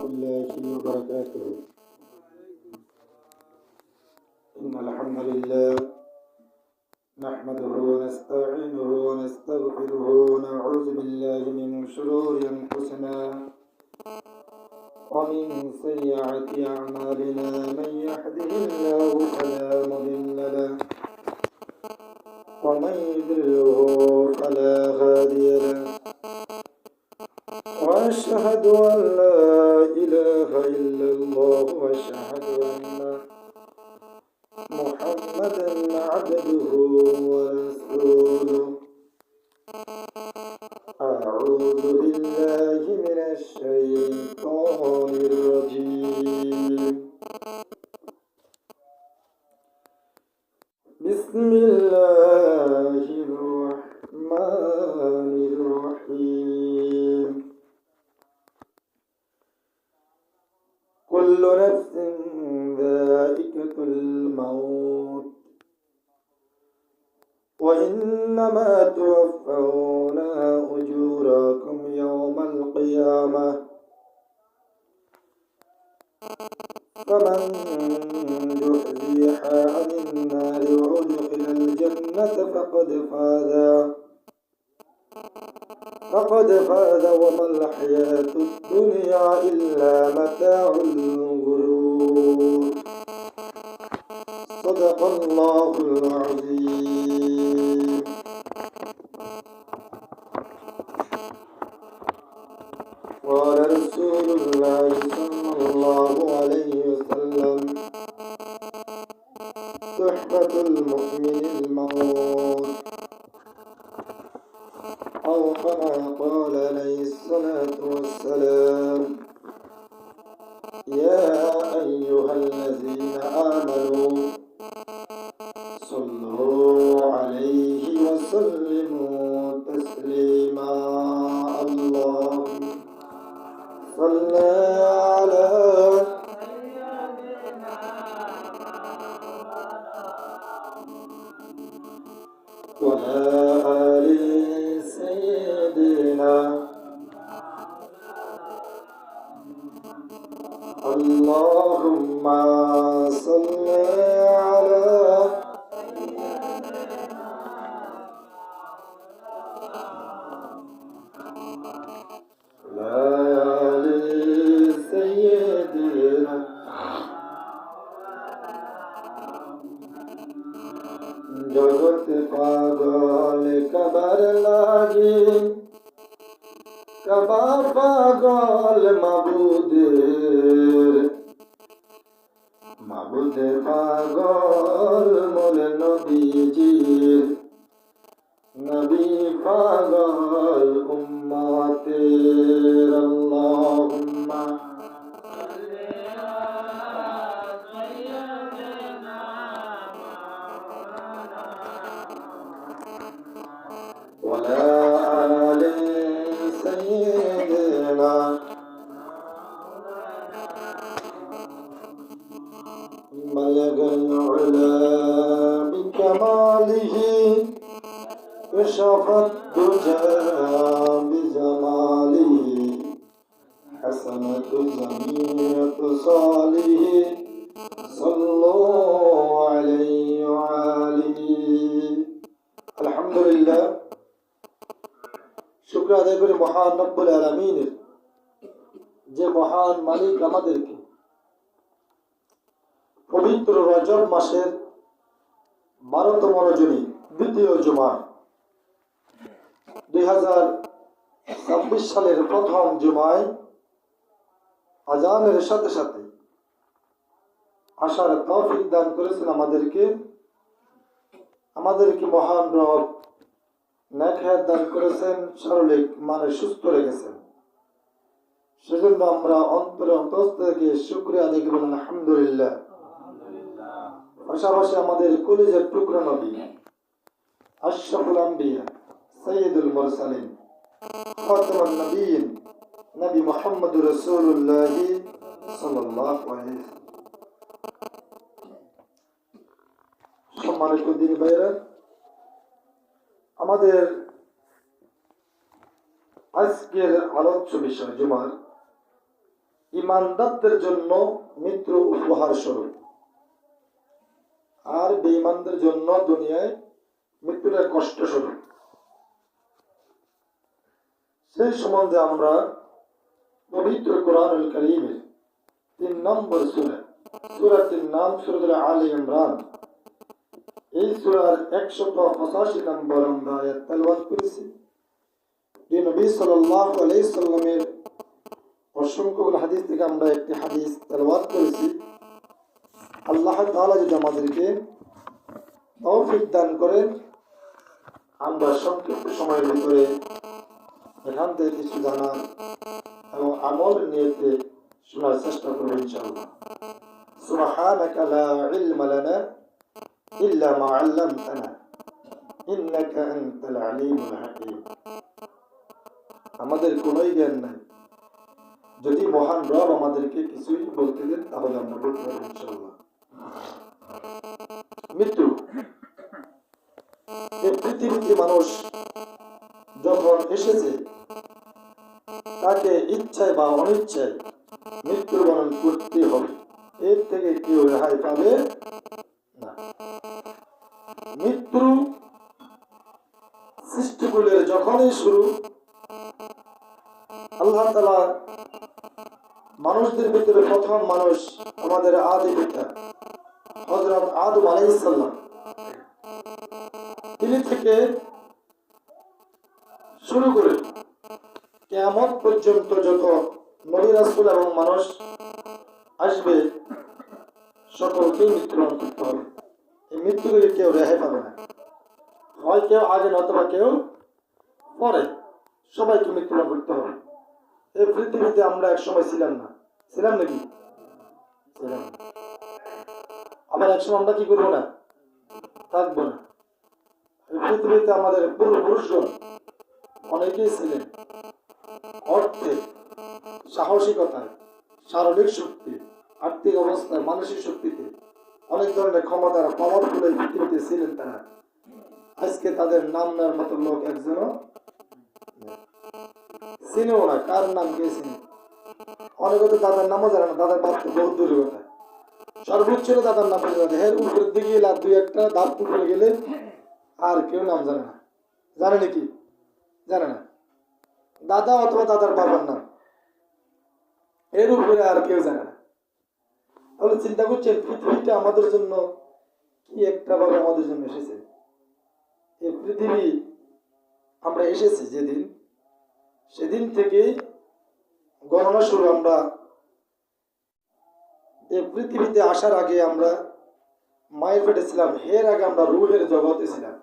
الله وبركاته. إن الحمد لله نحمده ونستعينه ونستغفره ونعوذ بالله من شرور أنفسنا ومن سيئات أعمالنا. من يهده الله فلا مضل له ومن يضلله فلا هادي له. وأشهد أن لا إله إلا الله وأشهد أن محمدا عبده ورسوله. أعوذ بالله من الشيطان الرجيم. بسم الله الرحمن الرحيم. كل نفس ذائقة الموت وإنما توفون أجوركم يوم القيامة. فمن زحزح عن النار وأدخل الجنة فقد فاز وما الحياة الدنيا إلا متاع الغرور. صدق الله العظيم. قال رسول الله صلى الله عليه وسلم: تحفة المؤمن الموت، أو كما قال عليه الصلاة والسلام: يا أيها الذين آمنوا صلوا عليه وسلموا تسليما. اللهم صل على وعلى آل سيدنا. اللهم صل على آل سيدنا. জগৎ পাগল কবর লাগি, কবা পাগল মাবুদের, মাবুদ পাগল মোর নবীজির, নবী পাগল উম্মতের। আল্লাহুম্মা وعلى آل سيدنا. بلغ العلا بكماله كشف الدجى بجماله حسنة جميع خصاله. صلوا عليه وآله. আলহামদুলিল্লাহ, শুকর আদায় করি মহান রব্বুল আলামিনের, যে মহান মালিক আমাদেরকে পবিত্র রজব মাসের 12তম রজনী দ্বিতীয় জুমা 2026 সালের প্রথম জুমায় আজানের সাথে সাথে আসার তৌফিক দান করেছেন আমাদেরকে মহান রব নেক হায়াত দান করেছেন, শারীরিক মানে সুস্থ রেখেছেন। সেজন্য আমরা অন্তঃস্থ থেকে শুকরিয়া আদায় করি, আলহামদুলিল্লাহ। পাশাপাশি আমাদের কলিজার টুকরা নবী, আশরাফুল আম্বিয়া, সাইয়্যিদুল মুরসালিন, খাতামুন নবিয়্যিন, নবী মুহাম্মদুর রাসূলুল্লাহ সাল্লাল্লাহু আলাইহি ওয়াসাল্লাম। সম্মানিত দিনী ভাইরা, আমাদের আজকের আলোচ্য বিষয় জুমার ইমানদারদের জন্য মৃত্যু উপহার স্বরূপ, আর বেঈমানদের জন্য দুনিয়ায় মৃত্যুটা কষ্ট স্বরূপ। সেই সম্বন্ধে আমরা পবিত্র কোরআনুল কারীমের 3 নম্বর সূরা, সূরাটির নাম সূরাতুল আলে ইমরান, এই সূরার 185 নম্বর আমরা আয়াত তেলাওয়াত করেছি। নবী সাল্লাল্লাহু আলাইহি সাল্লামের অসংখ্য হাদিস থেকে আমরা একটি হাদিস তেলাওয়াত করেছি। আল্লাহ তাআলা যদি আমাদেরকে তৌফিক দান করেন, আমরা সংক্ষিপ্ত সময়ের ভিতরে এখান থেকে কিছু জানার এবং আমল নিয়েতে শোনার চেষ্টা করব ইনশাআল্লাহ। সুবহানাকা লা ইলমা লানা ইল্লা মা আল্লামতানা ইন্নাকা আনতাল আলিমুল হাকীম। আমাদের কোনোই জ্ঞান নাই, যদি মহান রব আমাদেরকে কিছুই বলতে দেন তাহলে আমরা বলতে পারবো ইনশাআল্লাহ। মৃত্যু, এই পৃথিবীতে মানুষ যখন এসেছে তাকে ইচ্ছায় বা অনিচ্ছায় মৃত্যুবরণ করতে হবে, এর থেকে কেউ রেহাই পাবে না। মৃত্যু সৃষ্টিকুলের যখনই শুরু, আল্লাহ তাআলা মানুষদের ভিতরে প্রথম মানুষ আমাদের আদি পিতা হযরত আদম আলাইহিস সালাম, তিনি থেকে শুরু করে কিয়ামত পর্যন্ত যত নবী রাসূল এবং মানুষ আসবে সকলকেই মৃত্যুবরণ করতে হবে। এই মৃত্যু থেকে কেউ রেহাই পাবে না, হয় কেউ আগে নতুবা কেউ পরে, সবাইকে মৃত্যুবরণ করতে হবে। এই পৃথিবীতে আমরা এক সময় ছিলাম না, ছিলাম নাকি? ছিলাম। আবার একসময় আমরা কি করবো না, থাকবো না। এই পৃথিবীতে আমাদের পূর্বপুরুষগণ অনেকেই ছিলেন অর্থে, সাহসিকতায়, শারীরিক শক্তি, আর্থিক অবস্থায়, মানসিক শক্তিতে, অনেক ধরনের ক্ষমতার পাওয়ারফুল এই পৃথিবীতে ছিলেন তারা। আজকে তাদের নাম নেওয়ার মতো লোক একজনও চিনেও না, কার নাম কে চিনে? অনেকে তো দাদার নামও জানে না, দাদার বাপ তো বহুত দূরের কথা। সর্বোচ্চ দাদার নাম জানে, এর উপরের দিকে এলে দুই একটা দাঁত উপরে গেলে আর কেউ নাম জানে না। জানে নাকি? জানে না। দাদা অথবা দাদার বাবার নাম, এর উপরে আর কেউ জানে না। তাহলে চিন্তা করছেন পৃথিবীটা আমাদের জন্য কি একটা ভাবে আমাদের জন্য এসেছে। এই পৃথিবী আমরা এসেছি যেদিন, সেদিন থেকে গণনা শুরু। আমরা এই পৃথিবীতে আসার আগে আমরা মায়ের পেটে ছিলাম, এর আগে আমরা রুহের জগতে ছিলাম।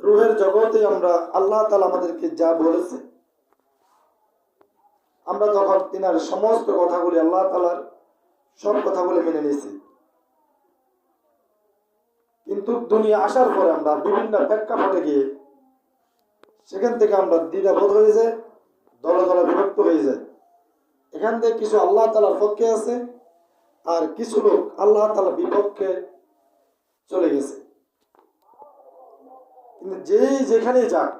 রুহের জগতে আমরা আল্লাহ তাআলা আমাদেরকে যা বলেছে, আমরা তখন তিনার সমস্ত কথাগুলি, আল্লাহ তাআলার সব কথাগুলি মেনে নিয়েছি। কিন্তু দুনিয়া আসার পরে আমরা বিভিন্ন প্রেক্ষাপটে গিয়ে সেখান থেকে আমরা দ্বিধাবোধ হয়ে যায়, দলে দলে বিভক্ত হয়ে যায়। এখান থেকে কিছু আল্লাহ তাআলার পক্ষে আছে, আর কিছু লোক আল্লাহ তাআলার বিপক্ষে চলে গেছে। কিন্তু যেই যেখানে যাক,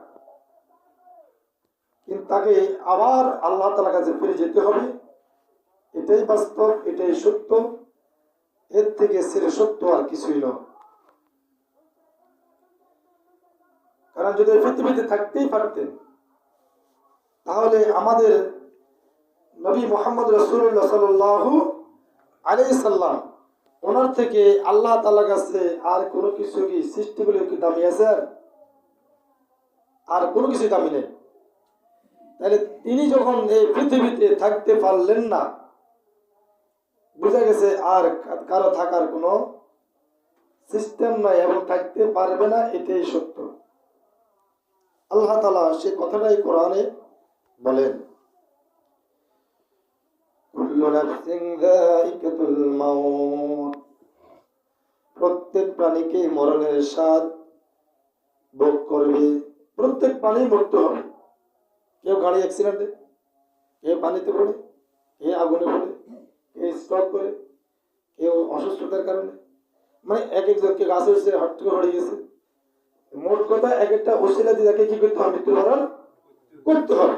কিন্তু তাকে আবার আল্লাহ তাআলার কাছে ফিরে যেতে হবে। এটাই বাস্তব, এটাই সত্য, এর থেকে ছেড়ে সত্য আর কিছুই নয়। কারণ যদি পৃথিবীতে থাকতেই পারতেন, তাহলে আমাদের নবী মুহাম্মদ রাসূলুল্লাহ সাল্লাল্লাহু আলাইহি সাল্লাম, ওনার থেকে আল্লাহ তাআলার কাছে আর কোনো কিছু কি সৃষ্টিগুলো কি দামি আছে? আর কোনো কিছু দামি নেই। তাহলে তিনি যখন এই পৃথিবীতে থাকতে পারলেন না, বোঝা গেছে আর কারো থাকার কোনো সিস্টেম নাই এবং থাকতে পারবে না, এটাই সত্য। আল্লাহ তাআলা সে কথাটাই কোরআনে বলেন, কুল্লু নাফসিন যায়িকাতুল মাউত, প্রত্যেক প্রাণীকে মরণের স্বাদ ভোগ করবে। প্রত্যেক প্রাণী মরতে হবে। কেউ গাড়ি অ্যাক্সিডেন্টে, কেউ পানিতে পড়ে, কেউ আগুনে পড়ে, কেউ স্ট্রোক করে, কেউ অসুস্থতার কারণে, মানে এক একজনকে গাছে এসে হট করে পড়ে গেছে। মোট কথা এক একটা ওসিলা দিয়ে কি করতে হবে, মৃত্যুবরণ করতে হবে।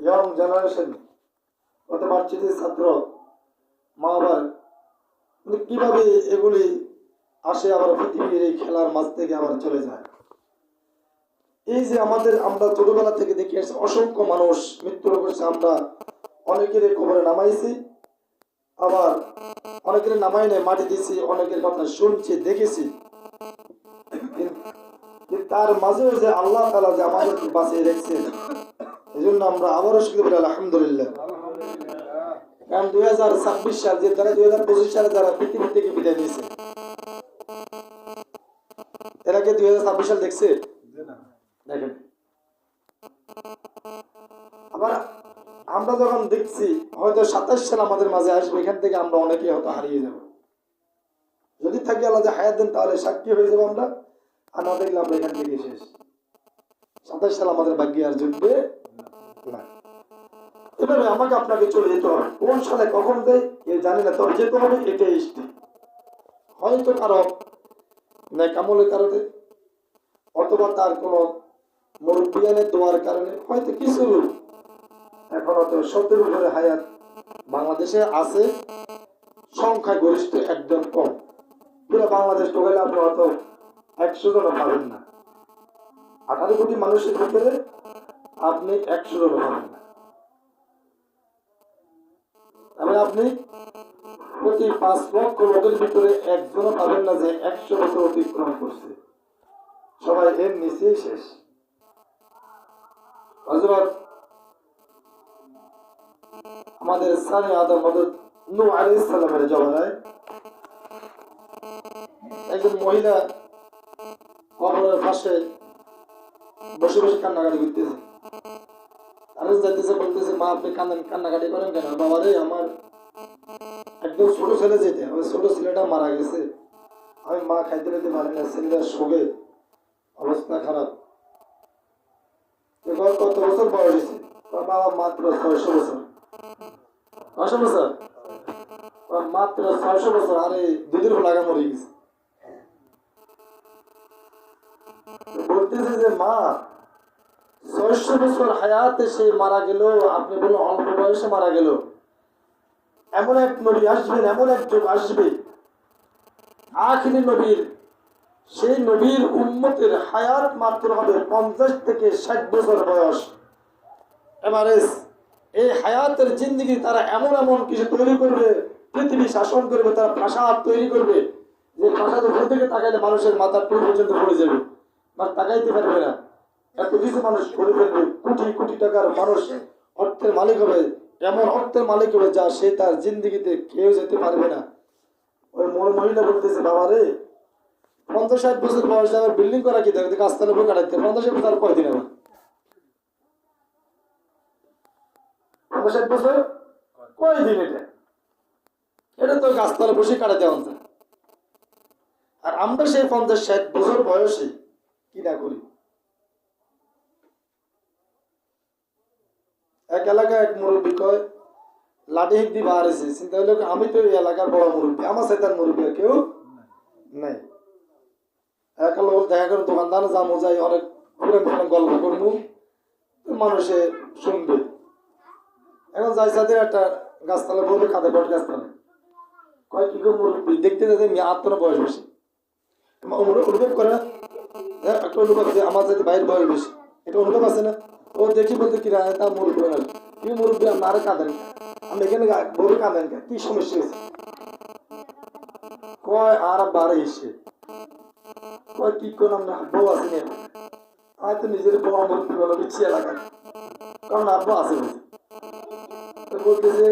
ইয়ং জেনারেশন, কত ভার্সিটির ছাত্র, মা বাবার কিভাবে এগুলি আসে আবার পৃথিবীর এই খেলার মাঝ থেকে আবার চলে যায়। এই যে আমরা ছোটবেলা থেকে দেখি আসছি অসংখ্য মানুষ মৃত্যুর করছে, আমরা অনেকের খবরে নামাইছি, আবার অনেকের নামাই নেই মাটি দিছি, অনেকের কথা শুনছি দেখেছি, তার মাঝেও যে আল্লাহ তাআলা যে আমাদেরকে বাঁচিয়ে রেখেছেন, এই জন্য আমরা আবারও শুকর করি আলহামদুলিল্লাহ। কারণ 2026 সাল যে তারা 2025 সালে যারা পৃথিবী থেকে বিদায় নিয়েছে, এরা কি 2026 সাল দেখছে? দেখেন। আবার আমরা যখন দেখছি হয়তো 27 সাল আমাদের মাঝে আসবে, এখান থেকে আমরা অনেকে হয়তো হারিয়ে যাব। যদি থাকি আল্লাহ যে হায়াত দেন তাহলে সাক্ষী হয়ে যাবো আমরা, আর না দেখলে আমরা এখান থেকে শেষ। 27 সাল আমাদের ভাগ্যে আর জুটবে না। এভাবে আমাকে আপনাকে চলে যেতে হবে। কোন সালে কখন দেয় কেউ জানি না, তবে যেতে হবে, এটাই ইষ্টি। হয়তো কারো নেকামলের কারণে অথবা তার কোনো মুরব্বিয়ানের দোয়ার কারণে হয়তো কিছু এখন হয়তো 70 উপরে হায়াত বাংলাদেশে আছে, সংখ্যা গরিষ্ঠ একদম কম। পুরো বাংলাদেশ টোকাইলে আপনি হয়তো 100 জন পাবেন না। 18 কোটি মানুষের ভিতরে আপনি 100 জন পাবেন না। তাহলে আপনি প্রতি 5 লক্ষ লোকের ভিতরে একজনও পাবেন না যে 100 বছর অতিক্রম করছে। সবাই এর নিচেই শেষ। হযরত আমাদের সানি আদম হযরত নূহ আলাইহিস সালামের জমানায় একজন মহিলা কবরের পাশে বসে বসে কান্নাকাটি করতেছে। আর যাইতেছে বলতেছে, মা আপনি কান্নাকাটি করেন কেন? বাবা রে, আমার একদম ছোট ছেলে যেতে, ওই ছোট ছেলেটা মারা গেছে, আমি মা খাইতে নিতে পারি না, ছেলেটার শোকে অবস্থা খারাপ। এবার কত বছর বয়স হয়েছে? বাবা মাত্র 600 বছর। 600 বছর? মাত্র 600 বছর। আরে দুধের লাগা মরে গেছে। বলতেছে যে মা 600 বছর হায়াতে সে মারা গেল, আপনি বলুন অল্প বয়সে মারা গেল। এমন এক নবী আসবেন, এমন এক যুগ আসবে, আখিরি নবীর, সেই নবীর উম্মতের হায়াত মাত্র হবে 50 থেকে 60 বছর বয়স। এবারে এই হায়াতের জিন্দেগি তারা এমন এমন কিছু তৈরি করবে, পৃথিবী শাসন করবে, তারা প্রাসাদ তৈরি করবে, যে প্রাসাদ উপর থেকে তাকাইলে মানুষের মাথার টুল পর্যন্ত পড়ে যাবে, মানে তাকাইতে পারবে না। এত কিছু মানুষ করে ফেলবে, কোটি কোটি টাকার মানুষ অর্থের মালিক হবে, এমন অর্থের মালিক হবে যা সে তার জিন্দেগিতে কেউ যেতে পারবে না। ওই মহিলা বলতেছে, বাবা রে 50-60 বছর বয়স আমার বিল্ডিং করা কি দেখে গাছতলা বই কাটাইতে 50 বছর আর কয়দিন আবার 50-60 বছর কয়দিন? এটা তো গাছতলা বসে কাটাতে হবে। আর আমরা সেই 50-60 বছর বয়সে কি না করি। এক এলাকায় এক মুরব্বী কয় লাঠি হিক দিয়ে বার হয়েছে, চিন্তা হলো আমি তো এই এলাকার বড় মুরব্বী, আমার সাথে মুরব্বী আর কেউ নাই। একটা লোক দেখা করে দোকানদারে যা মজাই অনেক পুরান পুরান গল্প করবো, মানুষে শুনবে। এখন যাই সাথে একটা গাছতলা বলবে, কাঁধে বট গাছতলা কয় কি মুরব্বী দেখতে দেখতে আত্মরা বয়স বেশি, অনুভব করে না? একটা অনুভব যে আমার যাতে বাইরের বয়স বেশি, এটা অনুভব আছে না? ও দেখি বলতে কি রায় তা মুরব্বী না, কি মুরব্বী আপনারা কাঁদেন, আমি এখানে বলে কাঁদেন কি সমস্যা হয়েছে? কয় আর বারে এসে কয় কি করলাম না, বউ আছে না, হয়তো নিজের বউ মুরব্বী বলো বিচ্ছি এলাকায়, কারণ আব্বু আছে বলতেছে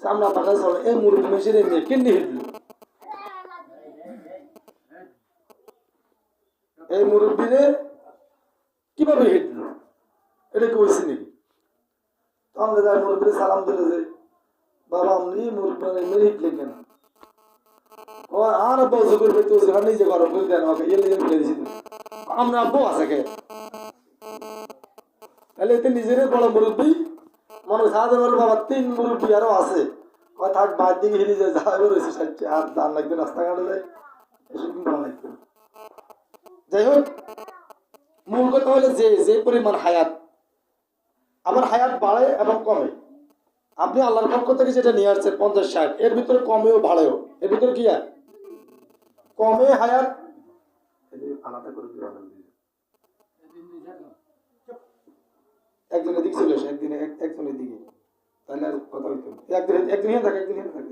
সামনে পাঠায় চলে এই মুরব্বী মেশিনে মেয়ে কেন্দ্রে হিটল, এই মুরব্বীরে কিভাবে হিটল, এটা কি হয়েছে নাকি? তখন মুরব্বী সালাম দিলে যে বাবা আপনি মুরব্বী মেরে হিটলেন কেন? ও আর আব্বা উজু করবে তো ওখানে নিজে গরম করে দেন, ওকে এলে ফেলে দিয়েছি, আমরা আব্বু আছে কে? তাহলে এতে নিজের বড় মুরব্বী মনে সাধারণ বাবা 3 মুরব্বী আরো আছে, থাক বাইর দিকে হিলি যায় যাবে রয়েছে সাথে আর দান লাগবে রাস্তাঘাটে যায়, এসব কিন্তু ভালো লাগবে। যাই হোক, মূল কথা হলো যে যে পরিমাণ হায়াত আবার হায়াত বাড়ে এবং কমে। আপনি আল্লাহর পক্ষ থেকে যেটা নিয়ে আসছেন 50-60, এর ভিতরে কমেও বাড়েও, এর ভিতরে কি আর কমে হায়াত আলাদা করে দিও না। একজনের দিক চলে আসে, একজনের দিকে, তাহলে আর কথা হইতো না। একদিন থাকে, একদিন থাকে।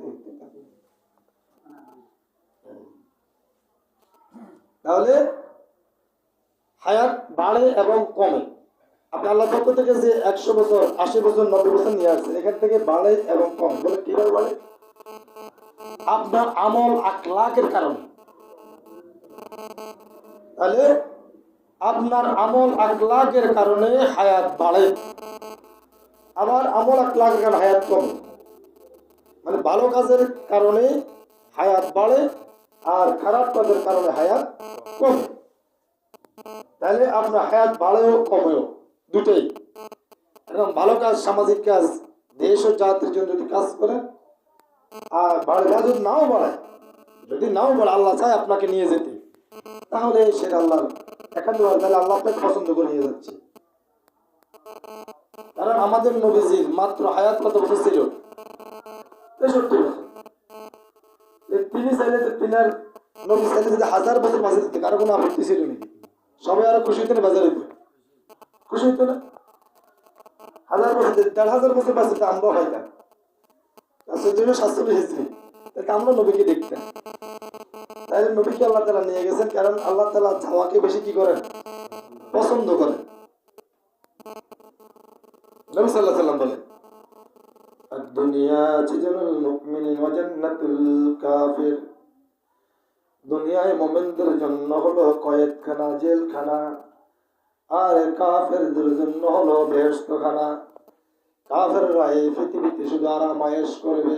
তাহলে হায়াত বাড়ে এবং কমে। আপনি আল্লাহর পক্ষ থেকে যে 100 বছর, 80 বছর, 90 বছর নিয়ে আসছেন, এখান থেকে বাড়ে এবং কম। বলে কিভাবে বাড়ে? আপনার আমল আখলাকের কারণে। তাহলে আপনার আমল আখলাকের কারণে হায়াত বাড়ে, আবার আমল আখলাকের কারণে হায়াত কমে। মানে ভালো কাজের কারণে হায়াত বাড়ে আর খারাপ কাজের কারণে হায়াত কমে। তাহলে আপনার হায়াত বাড়েও কমেও, দুটোই। এবং ভালো কাজ, সামাজিক কাজ, দেশ ও জাতির জন্য যদি কাজ করেন আর বাড়ে, যদি নাও বাড়ে, আল্লাহ চায় আপনাকে নিয়ে যেতে, তাহলে সেটা আল্লাহ একান্ত, তাহলে আল্লাহ আপনাকে পছন্দ করে নিয়ে যাচ্ছে। কারণ আমাদের নবীজির মাত্র হায়াত কত বছর ছিল? 63 বছর। তিনি চাইলে, তিনার নবী চাইলে যদি 1000 বছর বাঁচে দিতে কারো কোনো আপত্তি ছিল নাকি? সবাই আরো খুশি হইতেন, বাজার হইতো, খুশি হইতো না? 1000 বছর, 1500 বছর বাঁচতে আমরাও হইতাম। 47 হিজরি, তাহলে আমরা নবীকে দেখতাম। তাহলে নবীকে আল্লাহ তাআলা নিয়ে গেছেন, কারণ আল্লাহ তাআলা যাওয়াকে বেশি কি করেন? পছন্দ করেন। নবী সাল্লাল্লাহু আলাইহি ওয়াসাল্লাম বলেন, দুনিয়া সিজনুল মুমিন ওয়া জান্নাতুল কাফির। দুনিয়ায় মুমিনদের জন্য হলো কয়েদখানা, জেলখানা, আর কাফেরদের জন্য হলো বেহেশতখানা। কাফেররা এই পৃথিবীতে শুধু আরাম আয়েশ করবে,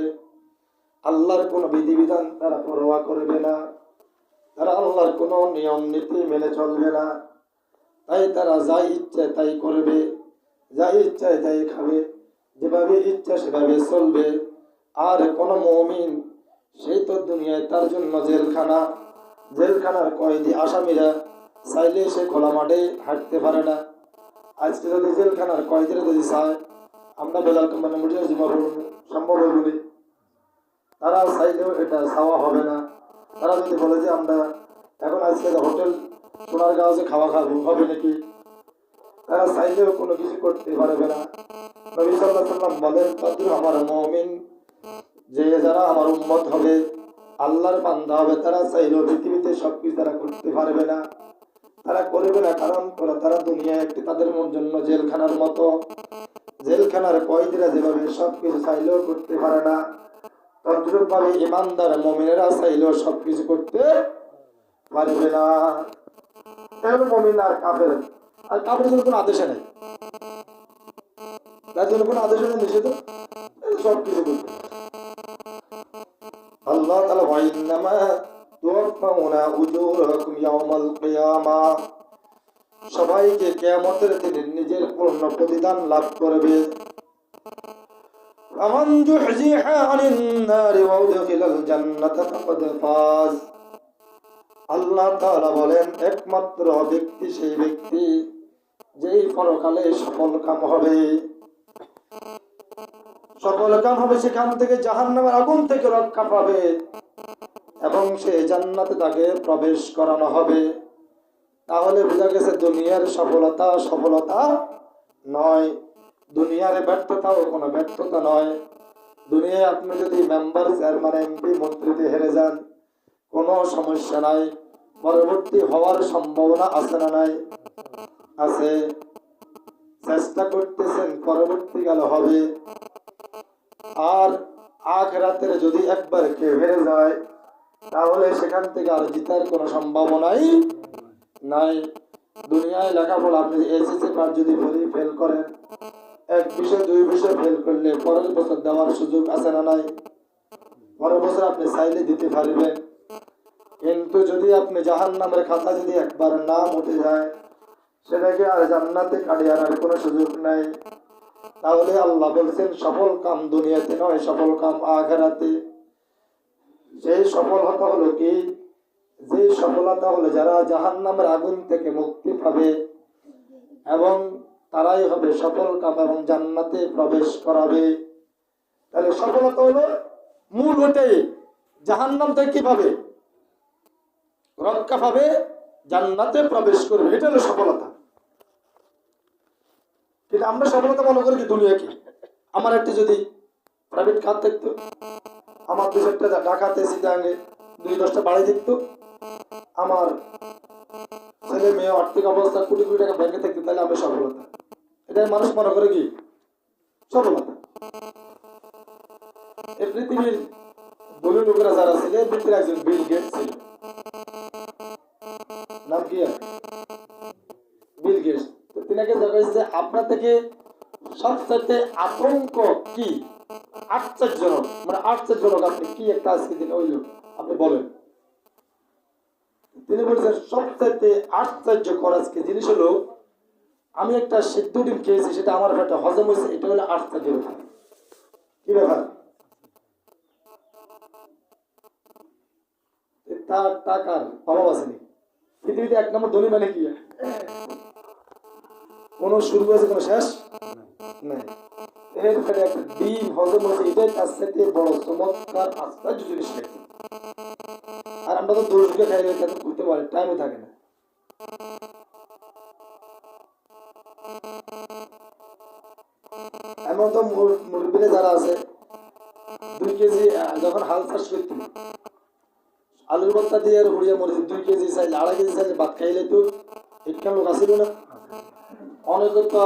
আল্লাহর কোন বিধিবিধান তারা পরোয়া করবে না, তারা আল্লাহর কোন নিয়ম নীতি মেনে চলবে না। তাই তারা যাই ইচ্ছে তাই করবে, যাই ইচ্ছায় তাই খাবে, যেভাবে ইচ্ছা সেভাবে চলবে। আর কোন মুমিন, সেই তো দুনিয়ায় তার জন্য জেলখানা, জেলখানার কয়েদি আসামিরা চাইলে সে খোলা মাঠে হাঁটতে পারে না। আজকে যদি জেলখানার কয়েদিরা যদি চায় আমরা বেলাল কোম্পানি মুড়িয়ে জীবন সম্ভব হবে, তারা চাইলেও এটা চাওয়া হবে না। তারা যদি বলে যে আমরা এখন আজকে হোটেল সোনারগাঁও খাওয়া খাবো, হবে নাকি? তারা চাইলেও কোনো কিছু করতে পারবে না। নবী সাল্লাল্লাহু আলাইহি ওয়াসাল্লাম বলেন, তাদের আমার মুমিন, যে যারা আমার উম্মত হবে, আল্লাহর বান্দা হবে, তারা চাইলেও পৃথিবীতে সবকিছু তারা করতে পারবে না, তারা করবে না। কারণ তারা দুনিয়ায় একটি তাদের জন্য জেলখানার মতো। জেলখানার কয়েদিরা যেভাবে সবকিছু চাইলেও করতে পারে না, তদ্রূপ ভাবে ইমানদার মুমিনেরা চাইলেও সবকিছু করতে পারবে না। মুমিন আর কাফের, আর কাফের জন্য কোনো আদেশে নেই, তার জন্য কোনো আদেশে নেই, নিষেধ, সবকিছু করতে। আল্লাহ তাআলা ওয়াইন্নামা তুওয়াফাউনা উজুরাকুম ইয়াওমাল কিয়ামাহ, সবাইকে কিয়ামতের দিনে নিজের পূর্ণ প্রতিদান লাভ করবে। আমান যুহজিহা আনিন নারি ওয়া উদখিলাল জান্নাতা ফাকাদ ফাজ। আল্লাহ তাআলা বলেন, একমাত্র ব্যক্তি সেই ব্যক্তি যেই পরকালে সফল কাম হবে, সফল কাম হবে, সেখান থেকে জাহান্নামের আগুন থেকে রক্ষা পাবে এবং সে জান্নাতে তাকে প্রবেশ করানো হবে। তাহলে বোঝা গেছে দুনিয়ার সফলতা সফলতা নয়, দুনিয়ার ব্যর্থতাও কোনো ব্যর্থতা নয়। দুনিয়ায় আপনি যদি মেম্বার, চেয়ারম্যান, এমপি, মন্ত্রীতে হেরে যান, কোনো সমস্যা নাই, পরবর্তী হওয়ার সম্ভাবনা আছে না নাই? আছে। চেষ্টা করতেছেন, পরবর্তীকালে হবে। আর আখিরাতের যদি একবার কেউ হেরে যায়, তাহলে সেখান থেকে আর জিতার কোনো সম্ভাবনাই নাই। দুনিয়ায় লেখাপড়া, আপনি এসএসসি পাস যদি ফেল করেন, এক বিষয় 2 বিষয় ফেল করলে পরের বছর দেওয়ার সুযোগ আছে না নাই? পরের বছর আপনি চাইলে দিতে পারবেন। কিন্তু যদি আপনি জাহান্নামের খাতা যদি একবার নাম উঠে যায়, সেটাকে আর জান্নাতে কাটিয়ে আনার কোনো সুযোগ নাই। তাহলে আল্লাহ বলছেন, সফল কাম দুনিয়াতে নয়, সফল কাম আখিরাতে। সেই সফলতা হলো কি? যে সফলতা হলো যারা জাহান্নামের আগুন থেকে মুক্তি পাবে এবং তারাই হবে সফল কাম এবং জান্নাতে প্রবেশ করাবে। তাহলে সফলতা হলো মূল ওটাই, জাহান্নাম থেকে কি পাবে? রক্ষা পাবে, জান্নাতে প্রবেশ করবে, এটা হলো সফলতা। কিন্তু আমরা সফলতা মনে করি কি দুনিয়াকে। আমার একটি যদি প্রাইভেট কার থাকতো, আমার 2-4টা ডাকাতে সিটাঙ্গে 2-10টা বাড়ি দিত, আমার ছেলে মেয়ে আর্থিক অবস্থা কোটি কোটি টাকা ব্যাংকে থাকতো, তাহলে আমরা সফলতা। এটাই মানুষ মনে করে কি সফলতা। এই পৃথিবীর ধনী লোকেরা যারা ছিল, এর ভিতরে একজন বিল গেটস ছিল। নাম কি? Bill Gates. তিনাকে দেখাইছে যে আপনার থেকে সবচেয়ে আতঙ্ক কি, আশ্চর্যজনক, মানে আশ্চর্যজনক আপনি কি একটা আজকে দিন হইল আপনি বলেন। তিনি বলছেন সবচেয়ে আশ্চর্যকর আজকে জিনিস হলো আমি একটা সিদ্ধ ডিম খেয়েছি, সেটা আমার পেটে হজম হয়েছে, এটা হলো আশ্চর্য ব্যাপার। কি ব্যাপার? তার টাকার অভাব আসেনি। পৃথিবীতে 1 নম্বর ধনী মানে কি? কোন শুরু আছে কোন শেষ নাই। এর একটা ডিম হজম হয়েছে, এটাই তার সাথে বড় চমৎকার আশ্চর্য জিনিস খাইছে। আর আমরা তো দোষ দিয়ে খাইলে কেন করতে পারি, টাইমও থাকে না। এমন তো মুরব্বীরা যারা আছে 2 কেজি যখন হাল চাষ করতো, আলুর ভর্তা দিয়ে আর হুড়িয়া মরিচ 2 কেজি চাইলে 2.5 কেজি চাইলে ভাত খাইলে তো একটা লোক আসিল না। অনেক তো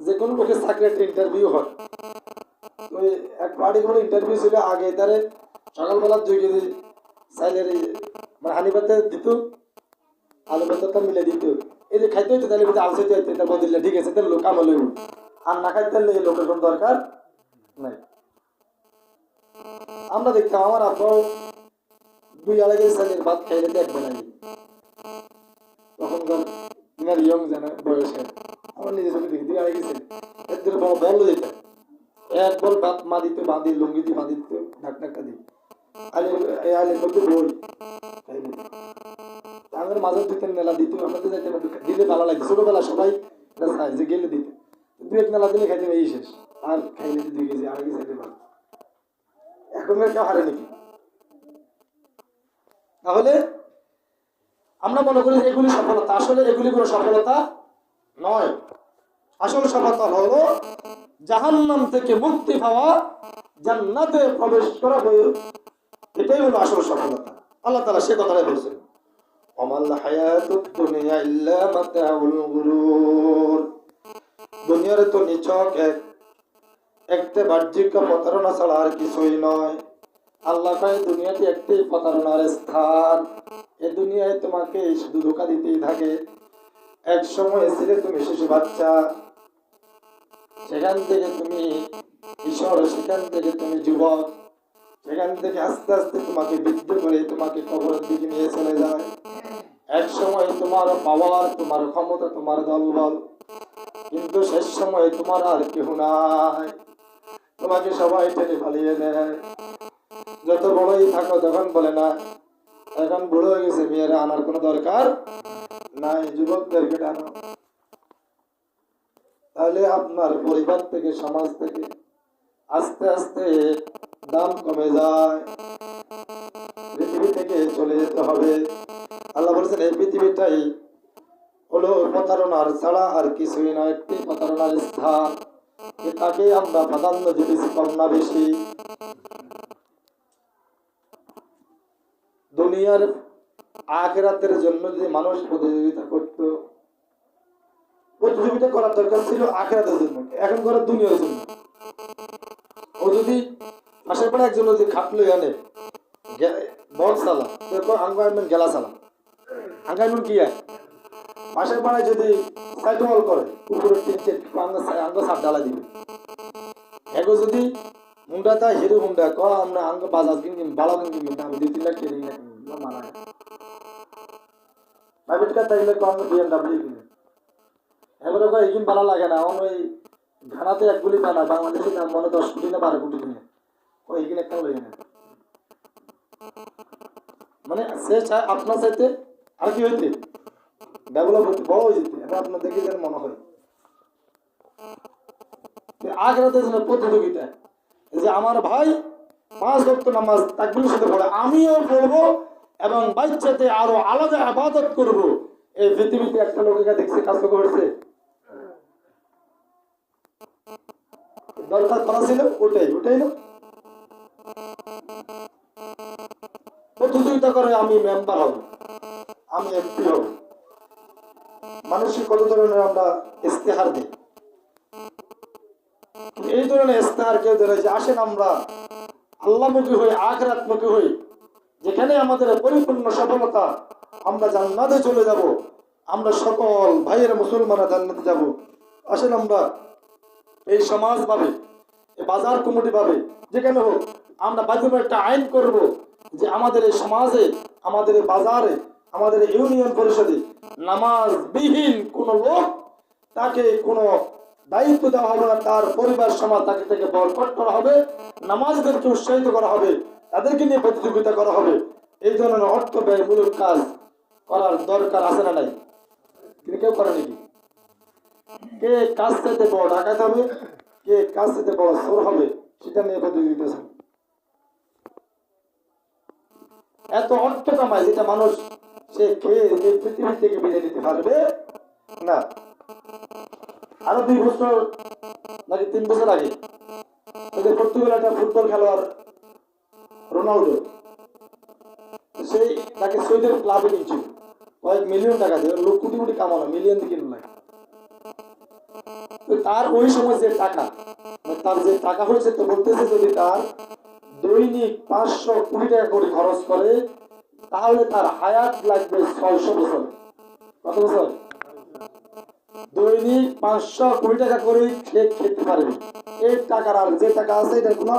যে কোনো লোকের চাকরি একটা ইন্টারভিউ হয়, ওই এক পার্টি কোনো ইন্টারভিউ ছিল, আগে তারে সকালবেলা 2 কেজি চাইলের মানে হানি ভাতে দিত, আলু ভর্তা মিলে দিত, এই যে খাইতে হইতো, তাহলে আলু চাইতে হইতো, তারপর দিলে ঠিক আছে, তাহলে লোক আমল হইব। আর না খাইতে এই লোকের কোনো দরকার নাই। আমরা দেখতাম আমার আব্বাও 2-2.5 কেজি চাইলের ভাত খাইলে তো একবার আগে, তখনকার ইনার ইয়ং জানা বয়সে আমার নিজের চোখে দেখি 2.5 কেজি এদের বড় বল দিত, এক বল ভাত মা দিত, বাঁধি লুঙ্গি দিয়ে বাঁধি দিত, ঢাকনাটা দিই আলের মধ্যে বই আমার মাঝে 2-3 মেলা দিত, আমাদের যাইতে দিলে ভালো লাগে। ছোটবেলা সবাই যে গেলে দিত 2-1 মেলা দিলে খাইতে এই শেষ, আর খাইলে 2 কেজি 2.5 কেজি ভাত। এখন কেউ হারে নাকি? তাহলে আমরা মনে করি যে এগুলি সফলতা, আসলে এগুলি কোনো সফলতা নয়। আসলে সফলতা হলো জাহান্নাম থেকে মুক্তি পাওয়া, জান্নাতে প্রবেশ করা, এটাই হলো আসল সফলতা। আল্লাহ তাআলা সে কথাটাই বলছেন, ওমাল হায়াতুদ দুনিয়া ইল্লা মাতাউল গুরুর। দুনিয়ার তো নিছক একটা বাহ্যিক প্রতারণা ছাড়া আর কিছুই নয়। আল্লাহ কয় দুনিয়াতে একটি প্রতারণার স্থান, এই দুনিয়ায় তোমাকে শুধু ধোঁকা দিতেই থাকে। এক সময় ছিলে তুমি শিশু বাচ্চা, সেখান থেকে তুমি কিশোর, সেখান থেকে তুমি যুবক, সেখান থেকে আস্তে আস্তে তোমাকে বৃদ্ধ করে তোমাকে কবরের দিকে নিয়ে চলে যায়। এক সময় তোমার পাওয়ার, তোমার ক্ষমতা, তোমার দলবল, কিন্তু শেষ সময় তোমার আর কেউ নাই, তোমাকে সবাই টেনে পালিয়ে দেয়। যত বড়ই থাকো তখন বলে না এখন বুড়ো হয়ে গেছে, মেয়েরা আনার কোনো দরকার নাই, যুবকদেরকে টানো। তাহলে আপনার পরিবার থেকে, সমাজ থেকে আস্তে আস্তে দাম কমে যায়, পৃথিবী থেকে চলে যেতে হবে। আল্লাহ বলছেন এই পৃথিবীটাই হলো প্রতারণার ছাড়া আর কিছুই নয়, একটি প্রতারণার স্থান। তাকে আমরা প্রাধান্য দিয়েছি কম না বেশি। দুনিয়ার আখিরাতের জন্য যদি মানুষ প্রতিযোগিতা করত, প্রতিযোগিতা করার দরকার ছিল আখিরাতের জন্য, এখন করে দুনিয়ার জন্য। ও যদি পাশের পাড়ে একজন যদি খাটলো আনে বল সালা, দেখো আঙ্গাইমেন্ট গেলা সালা, আঙ্গাইমেন্ট কি হয় পাশের পাড়ায় যদি সাইটমল করে উপরে 3-4 আঙ্গ সাপ ডালা দিবে। এগো যদি মুন্ডা তা হিরো মুন্ডা ক আমরা আঙ্গ বাজাজ কিনকিন বালা কিনকিন আমি 2-3 লাখ কিনি না মানা প্রাইভেট কার থাকলে ক আমরা BMW কিনি। এবারে কয় এগিন বালা লাগে না, অন ওই ঘানাতে 1 গুলি বানা, বাংলাদেশে দাম মনে 10 কোটি না 12 কোটি কিনে, ওই এগিন একটা লই না। মানে সে চায় আপনার চাইতে আর কি হইতে ডেভেলপ হইতে, বড় হয়ে যেতে। এখন আপনার দেখে যেন মনে হয় আখিরাতের জন্য প্রতিযোগিতা, যে আমার ভাই 5 ওয়াক্ত নামাজ তাকবীরের সাথে পড়ে, আমিও পড়বো এবং বাচ্চাতে আরো আলাদা ইবাদত করব। এই পৃথিবীতে একটা লোককে দেখছে কাজ করছে, দরকার করা ছিল ওটাই না, প্রতিযোগিতা করে আমি মেম্বার হব, আমি এমপি হব। মানুষের কত ধরনের আমরা ইস্তেহার দিই, এই ধরনের ইস্তেহার কেউ ধরে যে আসেন আমরা আল্লাহমুখী হই, আখিরাতমুখী হই, যেখানে আমাদের পরিপূর্ণ সফলতা, আমরা জান্নাতে চলে যাব, আমরা সকল ভাইয়ের মুসলমানরা জান্নাতে যাব। আসেন আমরা এই সমাজ ভাবে, এই বাজার কমিটি ভাবে, যেখানে হোক আমরা বাধ্যতামূলক একটা আইন করব যে আমাদের এই সমাজে, আমাদের এই বাজারে, আমাদের ইউনিয়ন পরিষদে নামাজবিহীন কোন লোক, তাকে কোনো দায়িত্ব দেওয়া হবে না, তার পরিবার সমাজ তাকে থেকে বয়কট করা হবে, নামাজদেরকে উৎসাহিত করা হবে, তাদেরকে নিয়ে প্রতিযোগিতা করা হবে। এই ধরনের অর্থ ব্যয়মূলক কাজ করার দরকার আছে না নাই? কিন্তু কেউ করে নাকি? কে কাজ চাইতে বড় ডাকাত হবে, কে কাজ চাইতে বড় চোর হবে, সেটা নিয়ে প্রতিযোগিতা। এত অর্থ কামায় যেটা মানুষ সে খেয়ে এই পৃথিবী থেকে বিদায় নিতে পারবে না। আরো 2 বছর নাকি 3 বছর আগে ওদের পর্তুগাল একটা ফুটবল খেলোয়াড় রোনাল্ডো, সেই তাকে সুইডেন ক্লাবে কিনছিল কয়েক মিলিয়ন টাকা দিয়ে, লোক কোটি কোটি কামানো, মিলিয়ন দিয়ে কিনল। তার ওই সময় যে টাকা, তার যে টাকা হয়েছে, তো বলতেছে যদি তার দৈনিক 500 কোটি টাকা করে খরচ করে, তাহলে তার হায়াত লাগবে 600 বছর। কত বছর? দৈনিক 500 কোটি টাকা করে সে খেতে পারবে। এই টাকার আর যে টাকা আছে এটার কোনো